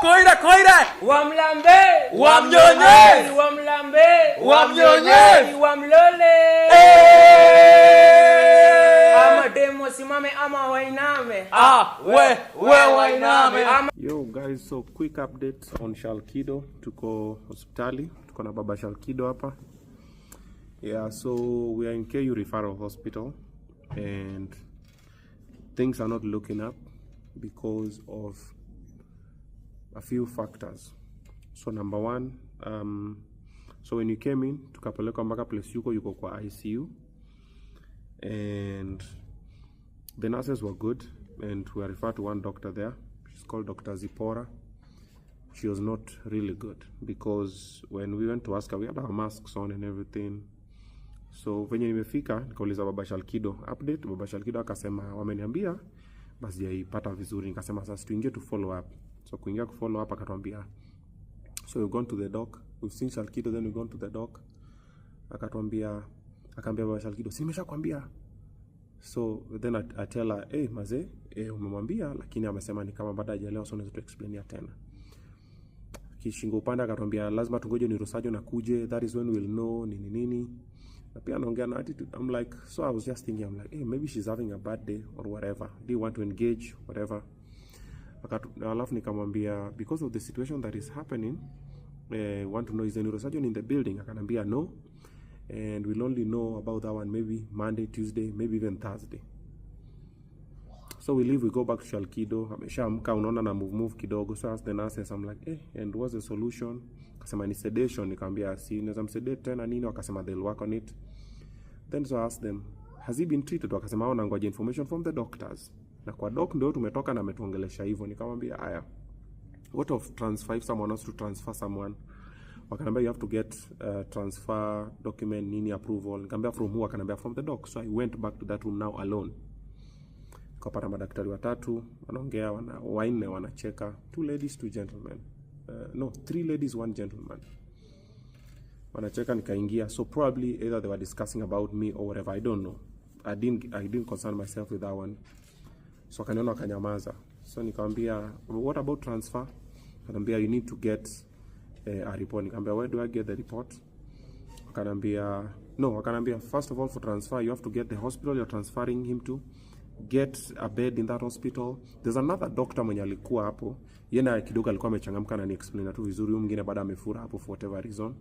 Koira. Wamlambe. Wamnyonye. Wamlambe. Wamnyonye. Wamlole. Ama demo simame ama wainame. We wainame. Yo guys, so quick update on Shalkido. Tuko hospitali, tuko na baba Shalkido hapa. Yeah, so we are in KU Referral Hospital and things are not looking up because of a few factors. So number one, so when you came in, tukapeleka mpaka place yuko kwa ICU, and the nurses were good and we are referred to one doctor there. She's called Dr. Zipora. She was not really good because when we went to ask her, we had our masks on and everything. So venye nimefika nikauliza baba Shalkido update. Baba Shalkido akasema wameniambia basi yaipata vizuri. Nikasema sasa tuingie to follow up. So kuingia ku follow up akatuambia, so we've gone to the doc, we've seen Shalkido, then we've gone to the doc. Akatuambia, akaambia baba Shalkido, si nimeshakwambia. So then I tell her, maze, umemwambia lakini amesema ni kama baada hajaelewa, so naweza tu explain tena. Kishingo upande akatuambia lazima tungoje neurosurgeon akuje, that is when we'll know nini. Na pia anaongea na attitude. I'm like, so I was just thinking, I'm like, maybe she's having a bad day or whatever. Do you want to engage, whatever? Alafu nikamwambia, because of the situation that is happening, want to know is the neurosurgeon in the building? Akanambia no, and we'll only know about that one maybe Monday, Tuesday, maybe even Thursday. So we leave, we go back to Shalkido. Ameshaamka, unaona na move kidogo. So I asked the nurses, I'm like, and what's the solution? Akasema ni sedation. Nikamwambia si naweza msedate tena nini? Wakasema they'll work on it. Then so I asked them, has he been treated? Wakasema hao nangoja information from the doctors. Na kwa doc ndio tumetoka na ametuongelesha hivyo. Nikamwambia aya, what of transfer if someone wants to transfer someone? Wakanambia you have to get transfer document nini approval. Nikamwambia from who? Wakanambia from the doc. So I went back to that room now alone. Kapata madaktari watatu wanaongea, wanne wanacheka, 2 ladies 2 gentlemen, 3 ladies 1 gentleman wanacheka. Nikaingia, so probably either they were discussing about me or whatever, I don't know. I didn't concern myself with that one. So akaniona akanyamaza. So nikamwambia what about transfer? Akaniambia you need to get a report. Nikamwambia where do I get the report? Akaniambia first of all for transfer you have to get the hospital you're transferring him to, get a bed in that hospital. There's another doctor mwenye alikuwa hapo, yena kidogo alikuwa amechangamka na ni explain tu vizuri, mwingine baada amefura hapo for whatever reason.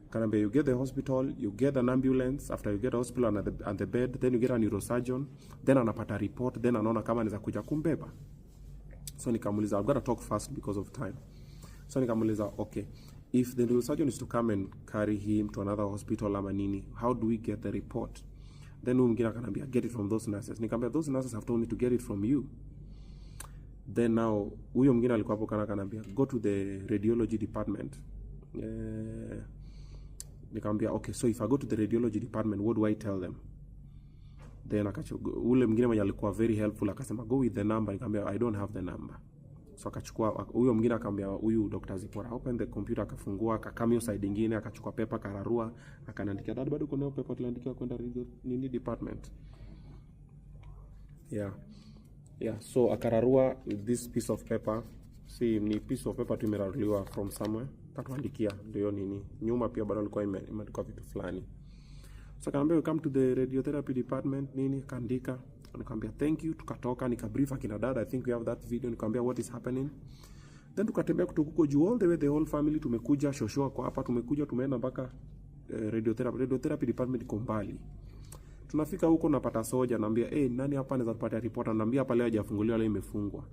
Kanambia you get the hospital, you get an ambulance, after you get the hospital and the bed, then you get a neurosurgeon, then anapata report, then anaona kama anaweza kuja kumbeba. So nikamuuliza, I've got to talk fast because of time. So nikamuuliza, okay, if the neurosurgeon is to come and carry him to another hospital ama nini, how do we get the report? Then mwingine akanambia get it from those nurses. Nikamwambia those nurses have told me to get it from you. Then now huyo mwingine alikuwa hapo kanambia go to the radiology department. Nikamwambia okay, so if I go to the radiology department what do I tell them? Then ule mwingine mwenye alikuwa very helpful akasema go with the number. Nikamwambia I don't have the number. So akachukua huyo mwingine akamwambia huyu Dr. Zipora open the computer, akafungua akakamio side nyingine, akachukua paper kararua, akaniandikia dad bado kuna paper tuliandikia kwenda nini department. Yeah, so akararua this piece of paper. See ni piece of paper tumeraruliwa from somewhere, katuandikia ndio nini. Nyuma pia bado alikuwa imeandikwa vitu fulani. So akamwambia come to the radiotherapy department nini, kaandika. Nikamwambia thank you, tukatoka nikabrief akina dad, I think we have that video. Nikamwambia what is happening, then tukatembea kutoka juu all the way, the whole family tumekuja, shosho kwa hapa tumekuja, tumeenda mpaka radiotherapy department iko mbali. Tunafika huko napata soja, naambia nani hapa anaweza kupata report? Naambia hapa leo hajafunguliwa, leo imefungwa.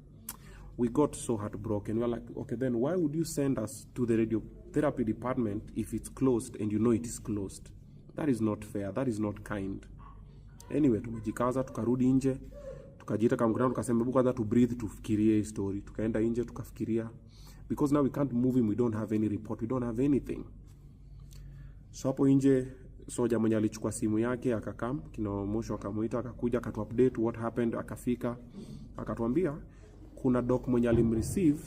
We got so heartbroken. We were like, okay, then why would you send us to the radiotherapy department if it's closed and you know it is closed? That is not fair, that is not kind. Anyway, tumejikaza, tukarudi nje, tukajiita kama mkutano, tukasema hebu kwanza to breathe, tufikirie hii story. Tukaenda nje tukafikiria, because now we can't move him, we don't have any report, we don't have anything. So hapo nje soja mwenye alichukua simu yake akakam, kina mosho akamuita, akakuja akatu-update what happened. Akafika akatuambia kuna doc mwenye alimreceive,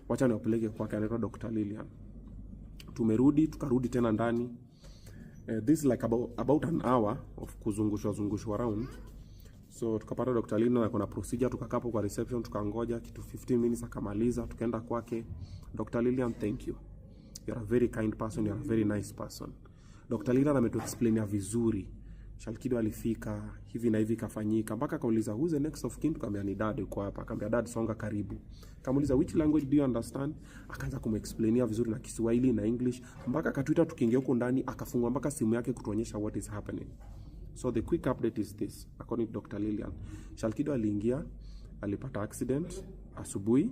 wacha niwapeleke kwake, anaitwa Dr. Lilian. Tumerudi, tukarudi tena ndani. This is like about an hour of kuzungushwa around. So tukapata Dr. Lilian na kuna procedure, tukakapo kwa reception, tukangoja kitu 15 minutes akamaliza, tukaenda kwake. Dr. Lilian, thank you. You are a very kind person, you are a very nice person. Dr. Lilian ametuexplainia vizuri. Shalkido alifika, hivi na hivi kafanyika. Mpaka kauliza who's the next of kin, tukamwambia ni dad yuko hapa. Akamwambia dad songa karibu. Kamuuliza which language do you understand? Akaanza kumexplainia vizuri na Kiswahili na English. Mpaka akatuita tukiingia huko ndani, akafungua mpaka simu yake kutuonyesha what is happening. So the quick update is this, according to Dr. Lilian. Shalkido aliingia, alipata accident asubuhi.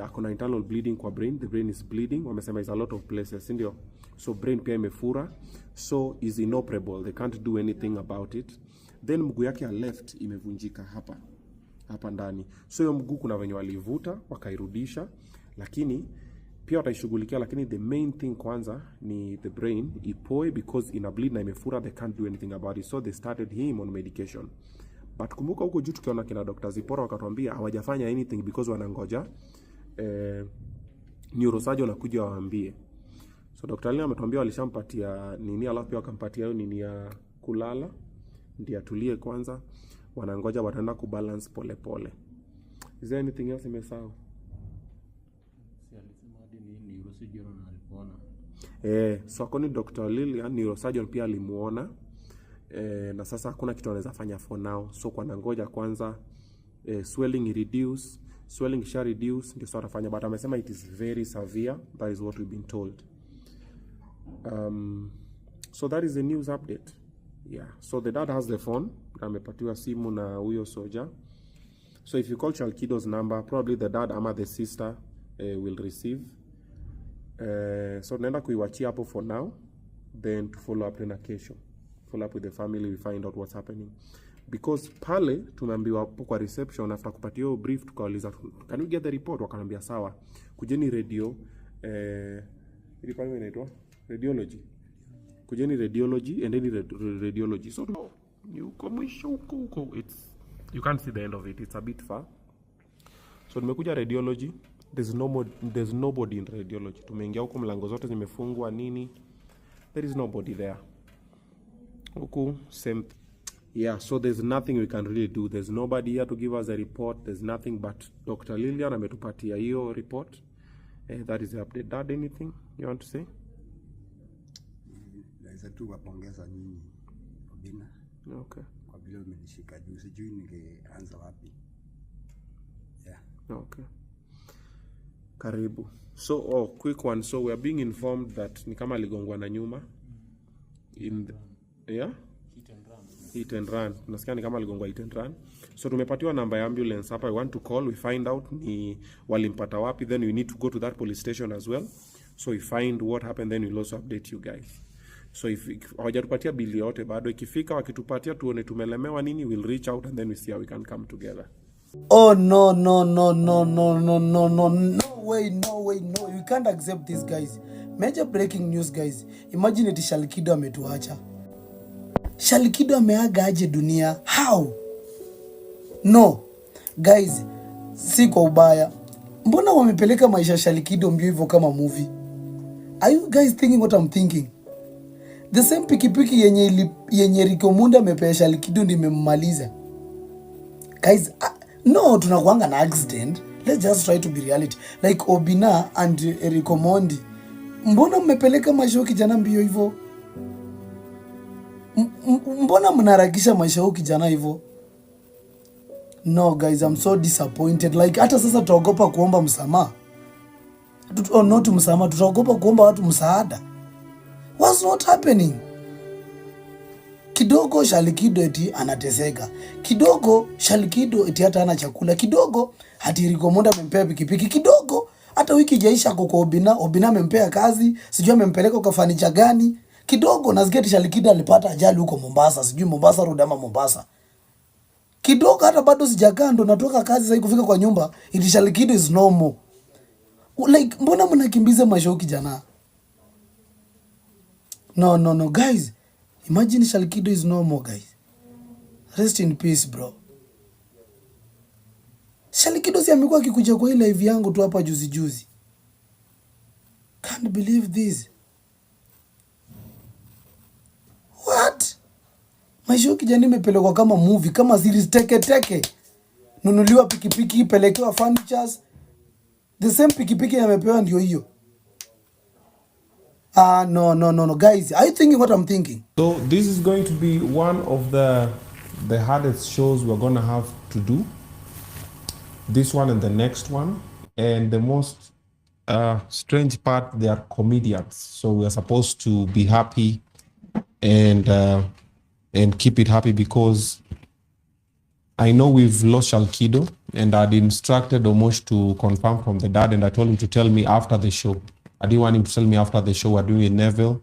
Akona internal bleeding kwa brain, the brain is bleeding. Wamesema is a lot of places, ndio. So brain pia imefura, so is inoperable, they can't do anything about it. Then mguu yake ya left imevunjika hapa ndani. So hiyo mguu kuna wenye walivuta wakairudisha, lakini pia wataishughulikia, lakini the main thing kwanza ni the brain ipoe, because ina bleed na imefura, they can't do anything about it. So they started him on medication. But kumbuka huko juu tukiona kina Dr. Zipora wakatuambia hawajafanya anything because wanangoja neurosurgeon akuja waambie. So Dr. Lilian ametuambia walishampatia nini, alafu pia wakampatia hiyo nini ya kulala ndio atulie kwanza, wanangoja wataenda kubalance pole pole. Is there anything else imesahau? So akoni Dr. Lilian neurosurgeon pia alimuona, na sasa hakuna kitu anaweza fanya for now. So kwa nangoja kwanza swelling reduce, swelling shall reduce ndio sasa atafanya, but amesema it is very severe, that is what we've been told. So that is the news update. Yeah, so the dad has the phone, amepatiwa simu na huyo soja. So if you call Shalkido's number, probably the dad ama the sister will receive. So naenda kuiwachia hapo for now, then to follow up tena kesho. Follow up with the family, we find out what's happening. Because pale tumeambiwa hapo kwa reception, after kupatia brief tukauliza can we get the report, wakaniambia sawa, kujeni radio ili pale inaitwa radiology, kujeni radiology and then radiology. So you come huko, it's, you can't see the end of it, it's a bit far. So nimekuja radiology, there's nobody in radiology. Tumeingia huko, mlango zote zimefungwa nini, there is nobody there. Huko same. Yeah, so there's nothing we can really do. There's nobody here to give us a report. There's nothing but Dr. Lilian ametupatia hiyo report. That is the update. Dad, anything you want to say? Naweza tu wapongeza nyinyi Obina. Okay. Kwa vile umenishika juu, sijui ningeanza wapi. Yeah. Okay. Karibu. So, quick one. So we are being informed that ni kama aligongwa na nyuma. In the, yeah? Hit and run. Tunasikia ni kama aligongwa hit and run. So tumepatiwa namba ya ambulance hapa. I want to call, we find out ni walimpata wapi, then we need to go to that police station as well. So we find what happened, then we'll also update you guys. So if hawajatupatia bili yote bado, ikifika wakitupatia tuone tumelemewa nini, we'll reach out and then we see how we can come together. Oh no, way, you can't accept this, guys. Major breaking news, guys. Imagine eti Shalkido ametuacha. Shalkido ameaga aje dunia? How? No guys, si kwa ubaya, mbona wamepeleka maisha Shalkido mbio hivyo kama movie? Are you guys thinking what I'm thinking? The same pikipiki yenye Rikomunda amepea Shalkido ndio imemmaliza. Guys, no, tunakuanga na accident. Let's just try to be reality. Like Obina and Rikomondi, mbona mmepeleka maisha kijana mbio hivyo? Mbona mnaharakisha maisha kijana hivyo? No guys, I'm so disappointed. Like hata sasa tutaogopa kuomba msamaha. Not msamaha, tutaogopa kuomba watu msaada. What's not happening? Kidogo Shalkido eti anateseka. Kidogo Shalkido eti hata hana chakula. Kidogo hati Rikomonda amempea pikipiki. Kidogo hata wiki jaisha kwa Obina amempea kazi, sijui amempeleka kwa fanicha gani. Kidogo nasikia Shalkido alipata ajali huko Mombasa, sijui Mombasa Road ama Mombasa. Kidogo hata bado sijakaa ndo natoka kazi sasa kufika kwa nyumba, eti Shalkido is normal. Like mbona mnakimbiza maisha kijana? No guys. Imagine Shalkido is normal, guys. Rest in peace, bro. Shalkido si amekuwa akikuja kwa ile live yangu tu hapa juzi. Can't believe this. What? Maisha kijana imepelekwa kama movie, kama series teke. Nunuliwa pikipiki, pelekewa furnitures. The same pikipiki yamepewa ndio hiyo. No. Guys, are you thinking what I'm thinking? So this is going to be one of the hardest shows we're going to have to do. This one and the next one. And the most strange part, they are comedians. So we are supposed to be happy and keep it happy, because I know we've lost Shalkido, and I'd instructed Omosh to confirm from the dad, and I told him to tell me after the show. I didn't want him to tell me after the show we're doing it, Neville.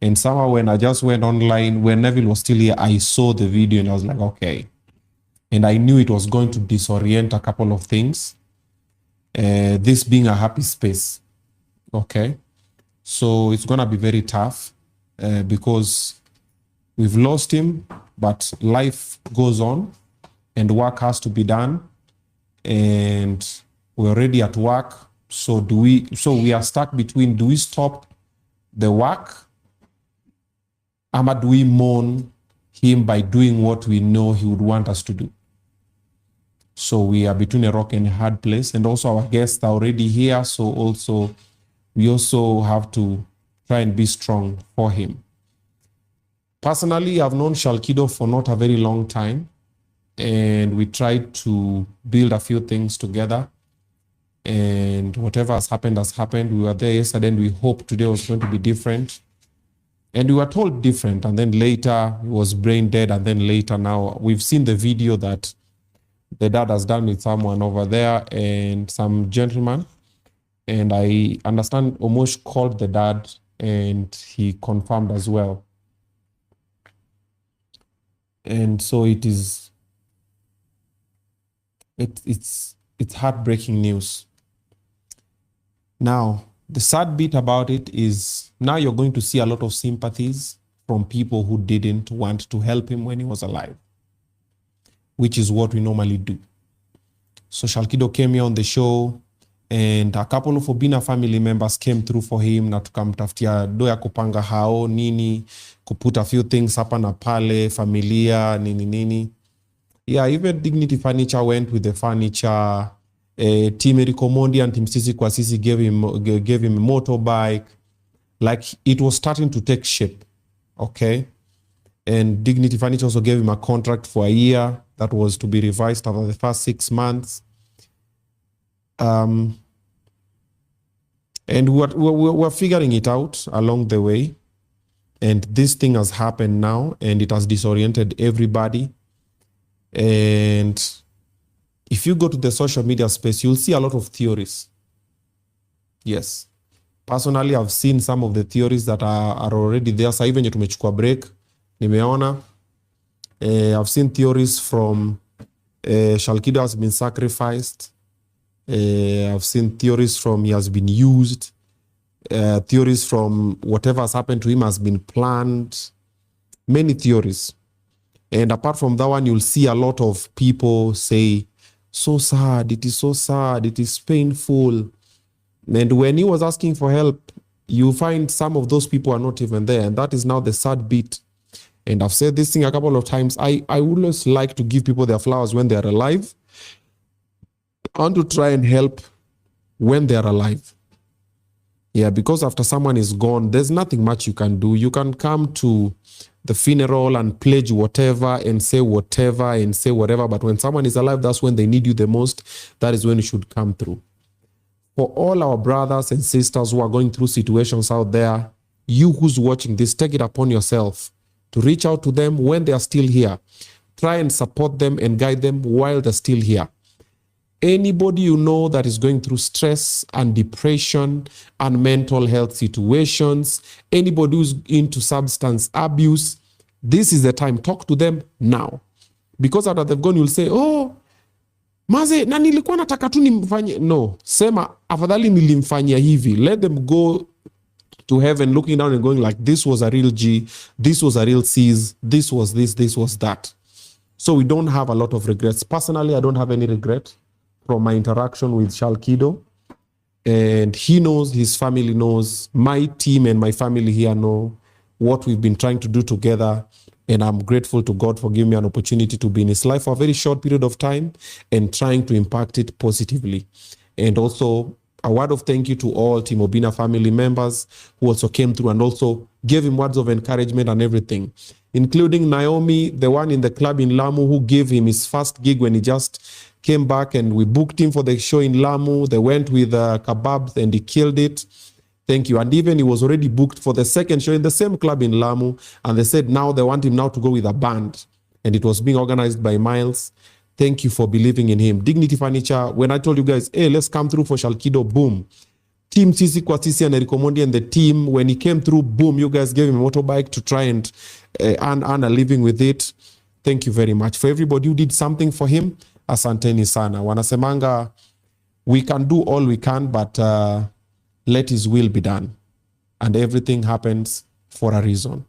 And somehow when I just went online, when Neville was still here, I saw the video and I was like, okay. And I knew it was going to disorient a couple of things. This being a happy space, okay? So it's gonna be very tough because we've lost him, but life goes on and work has to be done. And we're already at work. So we are stuck between, do we stop the work? Or do we mourn him by doing what we know he would want us to do? So we are between a rock and a hard place. And also our guests are already here. So we also have to try and be strong for him. Personally, I've known Shalkido for not a very long time. And we tried to build a few things together. And whatever has happened has happened. We were there yesterday and we hoped today was going to be different. And we were told different. And then later it was brain dead. And then later now we've seen the video that the dad has done with someone over there and some gentleman. And I understand Omosh called the dad and he confirmed as well. And so it's heartbreaking news. Now, the sad bit about it is now you're going to see a lot of sympathies from people who didn't want to help him when he was alive, which is what we normally do. So Shalkido came here on the show and a couple of Obina family members came through for him na tukamtafutia do ya kupanga hao nini, kuput a few things hapa na pale, familia, nini. Yeah, even Dignity Furniture went with the furniture. Team Erikomondi and Team Sisi Kwasisi gave him a motorbike. Like it was starting to take shape, okay? And Dignity Furniture also gave him a contract for a year that was to be revised after the first 6 months. And we're figuring it out along the way. And this thing has happened now and it has disoriented everybody. And if you go to the social media space, you'll see a lot of theories. Yes. Personally, I've seen some of the theories that are already there. Sa even tumechukua break, nimeona. I've seen theories from Shalkido has been sacrificed. I've seen theories from he has been used. Theories from whatever has happened to him has been planned. Many theories. And apart from that one, you'll see a lot of people say, so sad, it is so sad, it is painful. And when he was asking for help, you find some of those people are not even there. And that is now the sad bit. And I've said this thing a couple of times. I always like to give people their flowers when they're alive. I want to try and help when they're alive. Yeah, because after someone is gone, there's nothing much you can do. You can come to the funeral and pledge whatever and say whatever and say whatever. But when someone is alive, that's when they need you the most. That is when you should come through. For all our brothers and sisters who are going through situations out there, you who's watching this, take it upon yourself to reach out to them when they are still here. Try and support them and guide them while they're still here. Anybody you know that is going through stress and depression and mental health situations, anybody who's into substance abuse, this is the time. Talk to them now. Because after they've gone, you'll say, oh, maze, na nilikuwa nataka tu nimfanyie. No, sema, afadhali nilimfanyia hivi. Let them go to heaven looking down and going like, this was a real G, this was a real C's, this was this, this was that. So we don't have a lot of regrets. Personally, I don't have any regret from my interaction with Shalkido. And he knows, his family knows, my team and my family here know what we've been trying to do together And I'm grateful to God for giving me an opportunity to be in his life for a very short period of time and trying to impact it positively. And also a word of thank you to all Team Obina family members who also came through and also gave him words of encouragement and everything, including Naomi, the one in the club in Lamu, who gave him his first gig when he just came back, and we booked him for the show in Lamu. They went with kebabs and he killed it. Thank you. And even he was already booked for the second show in the same club in Lamu. And they said now they want him now to go with a band. And it was being organized by Miles. Thank you for believing in him. Dignity Furniture, when I told you guys, hey, let's come through for Shalkido, boom. Team Sisi kwa Sisi and Eric Omondi and the team, when he came through, boom, you guys gave him a motorbike to try and earn a living with it. Thank you very much. For everybody who did something for him, asanteni sana. Wanasemanga, we can do all we can, but let his will be done. And everything happens for a reason.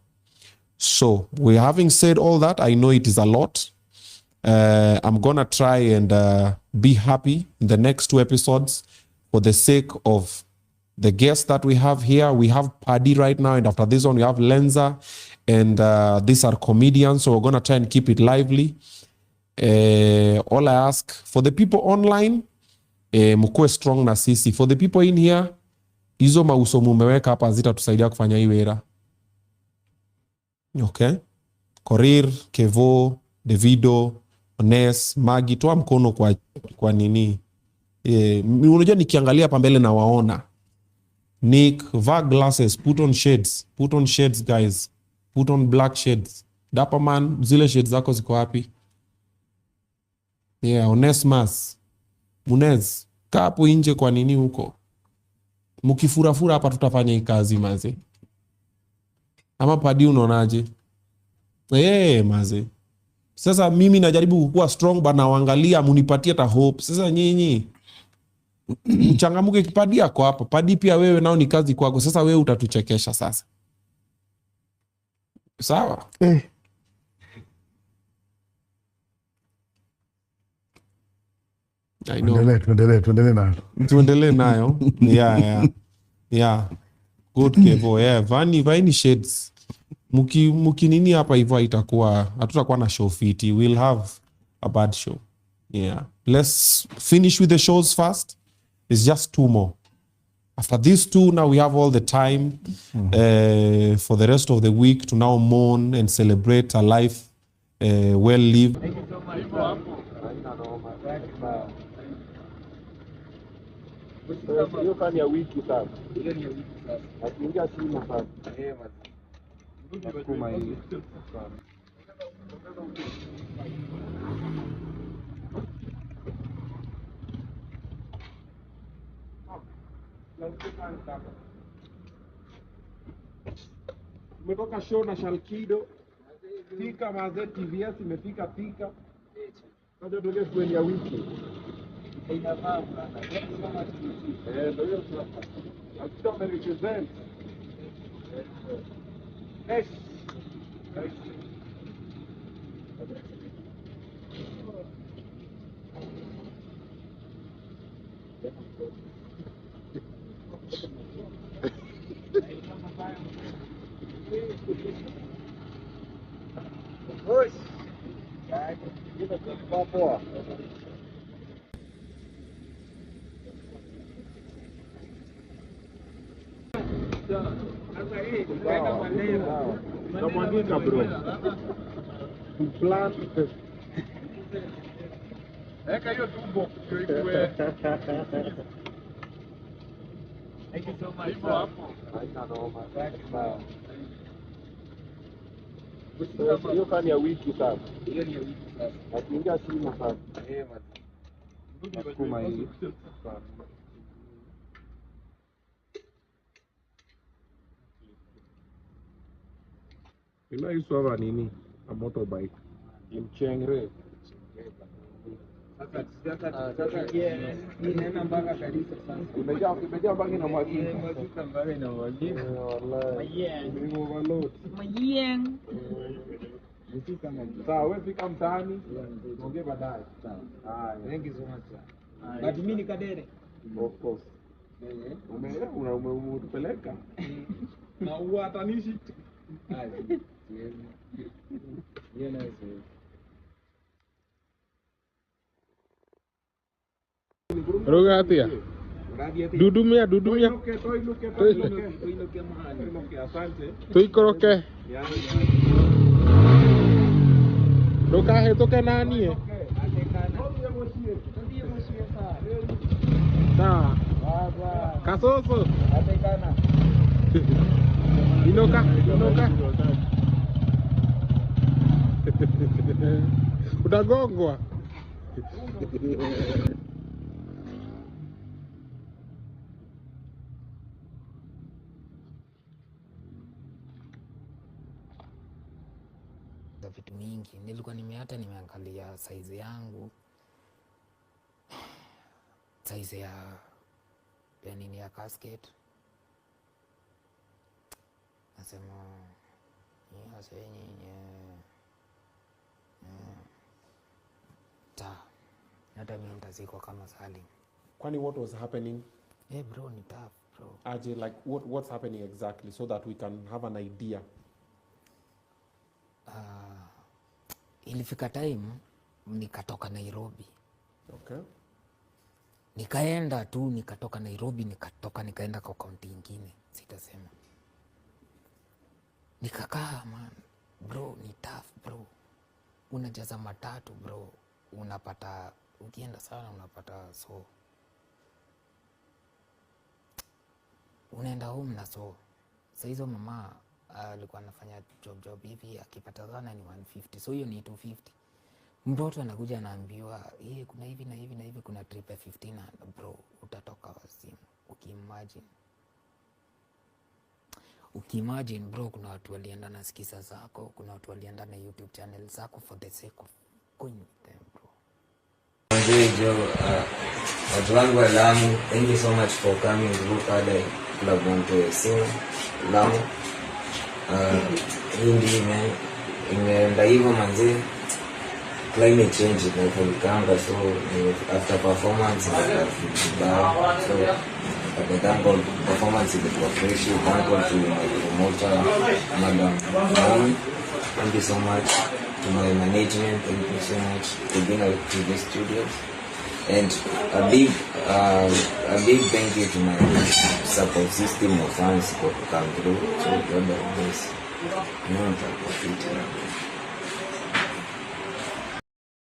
So, we having said all that, I know it is a lot. I'm going to try and be happy in the next 2 episodes for the sake of the guests that we have here. We have Paddy right now, and after this one, we have Lenza, and these are comedians, so we're going to try and keep it lively. All I ask, for the people online, mkuwe strong na sisi. For the people in here, hizo mauso mumeweka hapa zitatusaidia kufanya hii wera. Okay? Korir, Kevo, Davido, Ones, Magi, toa mkono kwa nini. Unajua nikiangalia hapa mbele na waona. Nick, vaa glasses, put on shades guys. Put on black shades. Dapper man, zile shades zako ziko wapi? Yeah, Onesmas. Munez, kaa hapo nje kwa nini huko? Mukifurafura hapa tutafanya hii kazi maze. Ama Paddy unaonaje? Maze. Sasa mimi najaribu kukua strong, but nawaangalia munipatie ta hope. Sasa nyinyi mchangamuke, Paddy yako hapo. Paddy pia wewe nao ni kazi kwako. Sasa wewe utatuchekesha sasa. Sawa? I know. Tuendelee nayo. Yeah. Good Kevo. Yeah, vaini shades. Muki nini hapa hivyo itakuwa, hatutakuwa na show fiti. We'll have a bad show. Yeah. Let's finish with the shows first. It's just 2 more. After these 2, now we have all the time for the rest of the week to now mourn and celebrate a life well lived. Thank you so much. Hiyo fani ya wiki sasa. Hiyo ni wiki sasa. Akiingia shimo sasa. Kuma hii. Tumetoka show na Shalkido. Pika maze TVS imefika pika. Sasa ndio kweli ya wiki. Inafaa bwana. Thank you so much. Ndio hiyo sasa. Shalkido amerepresent. Yes. Push. Give a big ball. Namwandika bro. Plan. Eka hiyo tumbo iwe. Thank you so much. Hivyo hapo. Haina noma. Hiyo fani ya wiki sasa. Hiyo ni wiki sasa. Akiingia shimo sasa. Kuma hii. Ila iswa nini? A motorbike. Imchengre. Sasa inaenda mpaka kanisa sasa. Imejaa bagi na mwagika. Mwagika mbaya na mwagika. Wallahi. Ni overload. Mayeng. Sawa, wewe fika mtaani. Ongea baadaye. Sawa. Thank you so much. But mimi ni Kadere. Of course. Umetupeleka. Na uatanishi. Rogatia. Dudumia. Tuikoroke. Doka hetoke nani? Ta. Kasoso. Inoka. Utagongwa. Vitu mingi nilikuwa nimeangalia size yangu, size ya nini ya casket, nasema hata mimi nitazikwa kama Salim. Kwani what was happening? Bro, ni tough bro. Aje, like what's happening exactly so that we can have an idea. Ilifika time nikatoka Nairobi. Okay. Nikatoka Nairobi, nikaenda kwa kaunti nyingine, sitasema. Nikakaa man, bro, ni tough bro. Unajaza matatu bro, unapata ukienda sana unapata so. Unaenda home na so. Sasa hizo mama alikuwa anafanya job hivi, akipata sana ni 150. So hiyo ni 250. Mtoto anakuja anaambiwa, kuna hivi na hivi na hivi, kuna trip ya 15 bro, utatoka wazimu. Ukiimagine bro, kuna watu walienda na skisa zako, kuna watu walienda na YouTube channel zako for the sake of going with them bro. Watu wangu wa Lamu, thank you so much for coming to look at the club on to sing Lamu. Hindi man, imeenda hivyo manzi, climate change inapolikanga, so after performance so at the thank God performance ilikuwa fresh. Thank God to my promoter Madam Naomi. Thank you so much to my management. Thank you so much for being out to the studios, and a big thank you to my support system of fans for come through. So God bless.